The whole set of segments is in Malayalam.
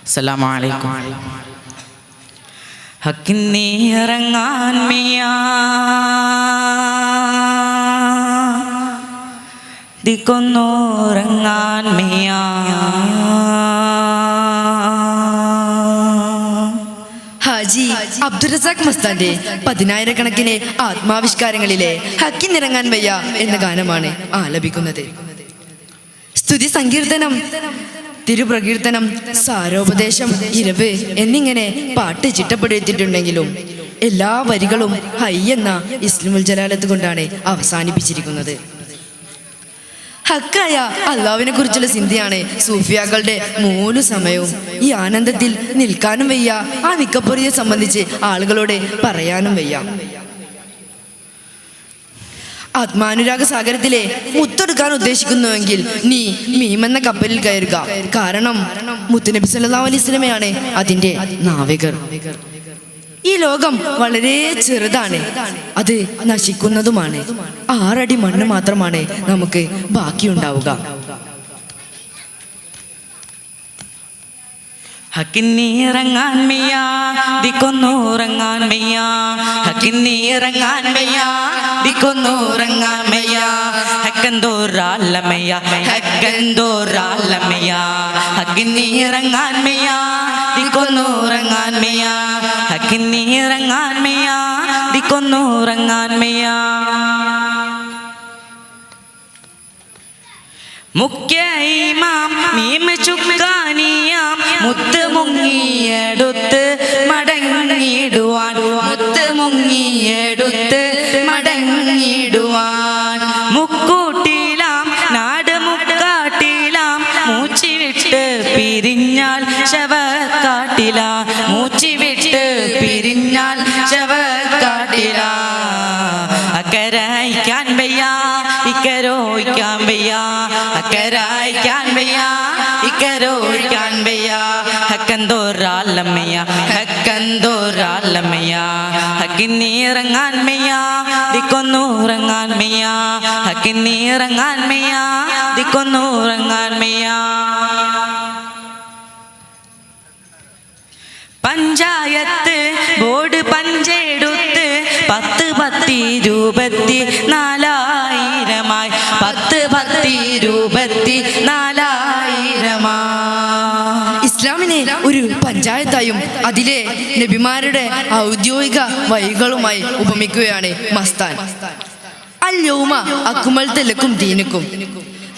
അസ്സലാമു അലൈക്കും. ഹക്കിന്നിറങ്ങാൻ മിയാ ദിക്കൊന്നുറങ്ങാൻ മിയാ. ഹാജി അബ്ദുറസാഖ് മസ്താന്റെ 10,000-കണക്കിന് ആത്മാവിഷ്കാരങ്ങളിലെ ഹക്കിന്നിറങ്ങാൻ വയ്യ എന്ന ഗാനമാണ് ആലപിക്കുന്നത്. സ്തുതി സങ്കീർത്തനം, തിരുപ്രകീർത്തനം, സാരോപദേശം, ഇരവ് എന്നിങ്ങനെ പാട്ട് ചിട്ടപ്പെടുത്തിയിട്ടുണ്ടെങ്കിലും എല്ലാ വരികളും ഹൈ എന്ന ഇസ്മുൽ ജലാലത്ത് കൊണ്ടാണ് അവസാനിപ്പിച്ചിരിക്കുന്നത്. ഹക്കായ അള്ളാഹുവിനെ കുറിച്ചുള്ള ചിന്തയാണ് സൂഫിയാക്കളുടെ 3 സമയവും. ഈ ആനന്ദത്തിൽ നിൽക്കാനും വയ്യ, ആ നിക്കപ്പൊറിയെ സംബന്ധിച്ച് ആളുകളോട് പറയാനും വയ്യ. ആത്മാനുരാഗ സാഗരത്തിലെ മുത്തെടുക്കാൻ ഉദ്ദേശിക്കുന്നുവെങ്കിൽ നീ മീമെന്ന കപ്പലിൽ കയറുക. കാരണം മുത്തുനബി സല്ലല്ലാഹു അലൈഹി വസല്ലമയാണ് അതിൻ്റെ നാവികർ. ഈ ലോകം വളരെ ചെറുതാണ്, അത് നശിക്കുന്നതുമാണ്. 6 അടി മണ്ണ് മാത്രമാണ് നമുക്ക് ബാക്കിയുണ്ടാവുക. ഹക്കിന്നിറങ്ങാൻ മിയാ ദിക്കൊന്നുറങ്ങാൻ മിയാ. ഹക്കിന്നിറങ്ങാൻ മിയാ ദിക്കൊന്നുറങ്ങാൻ മിയാ. ഹക്കന്തോറാലമയ്യ ഹക്കന്തോറാലമയ്യ. ഹക്കിന്നിറങ്ങാൻ മിയാ ദിക്കൊന്നുറങ്ങാൻ മിയാ. ഹക്കിന്നിറങ്ങാൻ മിയാ ദിക്കൊന്നുറങ്ങാൻ മിയാ. മുഖ്യ ഇമാം മീം ചുക്കാനിയാം മുത്ത് മുങ്ങിയെടുത്ത് മടങ്ങിടുവാൻ. മുത്ത് മുങ്ങിയെടുത്ത് മടങ്ങിടുവാൻ. മുക്കൂട്ടിലാം നാട് മുക്കാട്ടിലാം മൂച്ചി വിട്ട് പിരിഞ്ഞാൽ ശവക്കാട്ടില. മൂച്ചി വിട്ട് പിരിഞ്ഞാൽ ശവക്കാട്ടില. അക്കരയ്ക്കാൻ വയ്യ ഇക്കരോയ്ക്കാൻ വയ്യ. അക്കരയ്ക്കാൻ വയ്യ ഇക്കരോയ്ക്കാൻ വയ്യ. ഹക്കന്തോറാലമയ്യ ഹക്കന്തോറാലമയ്യ. ഹക്കിന്നിറങ്ങാൻ വയ്യ ദിക്കൊന്നുറങ്ങാൻ വയ്യ. ഹക്കിന്നിറങ്ങാൻ വയ്യ ദിക്കൊന്നുറങ്ങാൻ വയ്യ. പഞ്ചായത്ത് ബോർഡ് പഞ്ചെടുത്ത് 10 24,000 10 24,000. ഇസ്ലാമിനെ ഒരു പഞ്ചായത്തായും അതിലെ നബിമാരുടെ ഔദ്യോഗിക വഴികളുമായി ഉപമിക്കുകയാണ് മസ്താൻ. അൽ യൗമ അക്മൽതു ലക്കും ദീനക്കും.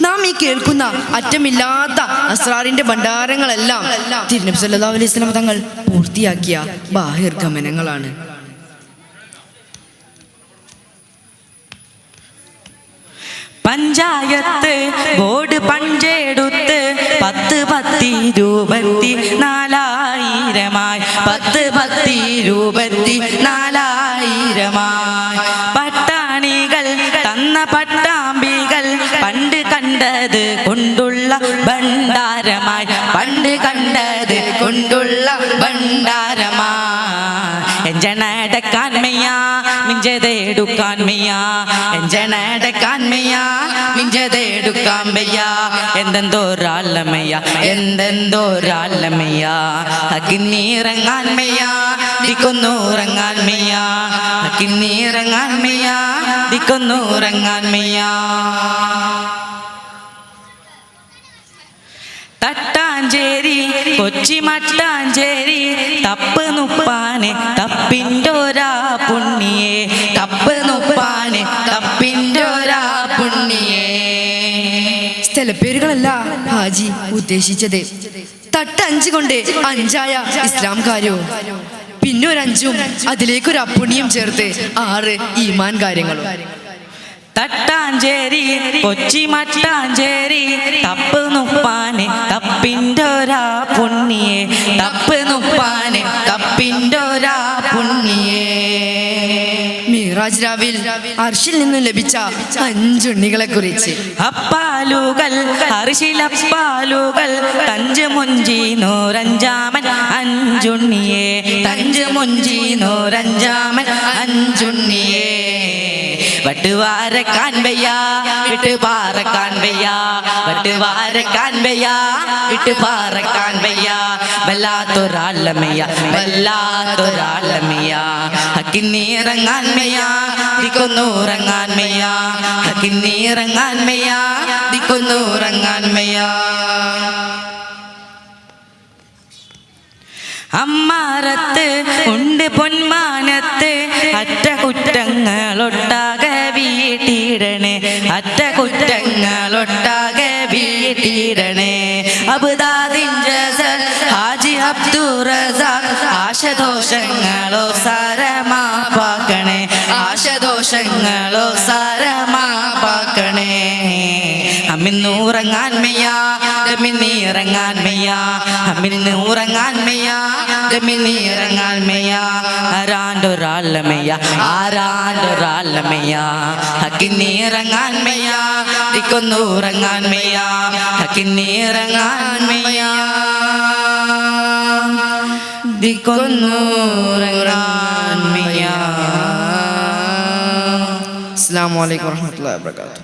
നാം ഈ കേൾക്കുന്ന അറ്റമില്ലാത്ത അസ്റാറിന്റെ ഭണ്ഡാരങ്ങളെല്ലാം തിരുനബി സല്ലല്ലാഹു അലൈഹി വസല്ലം തങ്ങൾ പൂർത്തിയാക്കിയ ബാഹിർഗമനങ്ങളാണ്. പഞ്ചായത്ത് ബോർഡ് പഞ്ചെടുത്ത് 10 24,000 10 24,000. പട്ടാണികൾ തന്ന പട്ടാമ്പികൾ പണ്ട് കണ്ടത് കൊണ്ടുള്ള ഭണ്ഡാരമായി. പണ്ട് കണ്ടത് കൊണ്ടുള്ള ഭണ്ഡാരമായി. എഞ്ചണടക്കാൻ മെയ്യാ മിഞ്ചതെടുക്കാൻ മെയ്യാ. എഞ്ചണടക്കാൻ മെയ്യാ മിഞ്ചതെടുക്കാൻ വയ്യാ. എന്തെന്തോരാലമയ്യ എന്തെന്തോരാലമയ്യ. ഹക്കിന്നിറങ്ങാൻ മെയ്യാ ദിക്കൊന്നുറങ്ങാൻ മെയ്യാ. ഹക്കിന്നിറങ്ങാൻ മെയ്യാ ദിക്കൊന്നുറങ്ങാൻ മെയ്യാ. തട്ടാഞ്ചേരി കൊച്ചി മട്ടാഞ്ചേരി തപ്പ് നുപ്പാനെ തപ്പിൻ്റൊരാ പുണ്ണിയെ. തപ്പ് നുപ്പാനെ തപ്പിൻ്റൊരാ പുണ്ണിയെ. സ്ഥലപ്പേരുകളല്ല ഹാജി ഉദ്ദേശിച്ചത്. തട്ട് 5 കൊണ്ട് 5ആയ ഇസ്ലാം കാര്യവും പിന്നെ ഒരു 5ഉം അതിലേക്കൊരു അപ്പുണ്യം ചേർത്ത് 6 ഈമാൻ കാര്യങ്ങളും. തട്ടാഞ്ചേരി കൊച്ചി മട്ടാഞ്ചേരി തപ്പ് നുപ്പാനെ തപ്പിൻ്റൊരാ പുണ്ണിയെ. തപ്പ് നുപ്പാനെ തപ്പിൻ്റൊരാ പുണ്ണിയെ. മിറാജ് രാവിൽ അർശിൽ നിന്നും ലഭിച്ച 5 ഉണ്ണികളെ കുറിച്ച്. അപ്പാലുകൾ അർശിലപ്പാലുകൾ തഞ്ച് മുഞ്ചി നൂറഞ്ചാമൻ 5 ഉണ്ണിയെ. തഞ്ച് മുഞ്ചി നൂറഞ്ചാമൻ 5 ഉണ്ണിയെ. വട്ട് വെട്ടുവാരക്കാൻ വയ്യാ വിട്ട് പാറക്കാൻ വയ്യാ വെട്ടുവാരക്കാൻ വയ്യാ വിട്ട് പാറക്കാൻ വയ്യാ വല്ലാത്തൊരാളമയ്യ വല്ലാത്തൊരാളമയ്യ ഹക്കിന്നീറങ്ങാൻ വയ്യാ ദിക്കൊന്നൂറങ്ങാൻ വയ്യാ ഹക്കിന്നീറങ്ങാൻ വയ്യാ ദിക്കൊന്നൂറങ്ങാൻ വയ്യാ അമ്മാറത്ത് ഉണ്ട് പൊന്മാനത്ത് അറ്റകുറ്റങ്ങളൊട്ടാകെ വീട്ടിടണേ അറ്റകുറ്റങ്ങളൊട്ടാകെ വീട്ടിടണേ അബുദാദിൻ ജസൽ ഹാജി അബ്ദുറസാഖ് ആശദോഷങ്ങളോ സാരമാപ്പാക്കണേ ആശദോഷങ്ങളോ സാരമാപ്പാക്കണേ അമ്മിന്നൂറങ്ങാൻ വയ്യാ ദമിന്നീറങ്ങാൻ വയ്യാ അമ്മിന്നൂറങ്ങാൻ വയ്യാ ദമിന്നീറങ്ങാൻ വയ്യാ ആരാണ്ടൊരാളമയ്യ ആരാണ്ടൊരാളമയ്യ ഹക്കിന്നീറങ്ങാൻ വയ്യാ ദിക്കൊന്നൂറങ്ങാൻ വയ്യാ ഹക്കിന്നീറങ്ങാൻ വയ്യാ ദിക്കൊന്നൂറങ്ങാൻ വയ്യാ. അസ്സലാമു അലൈക്കും വറഹ്മത്തുള്ളാഹി വബറകാതുഹു.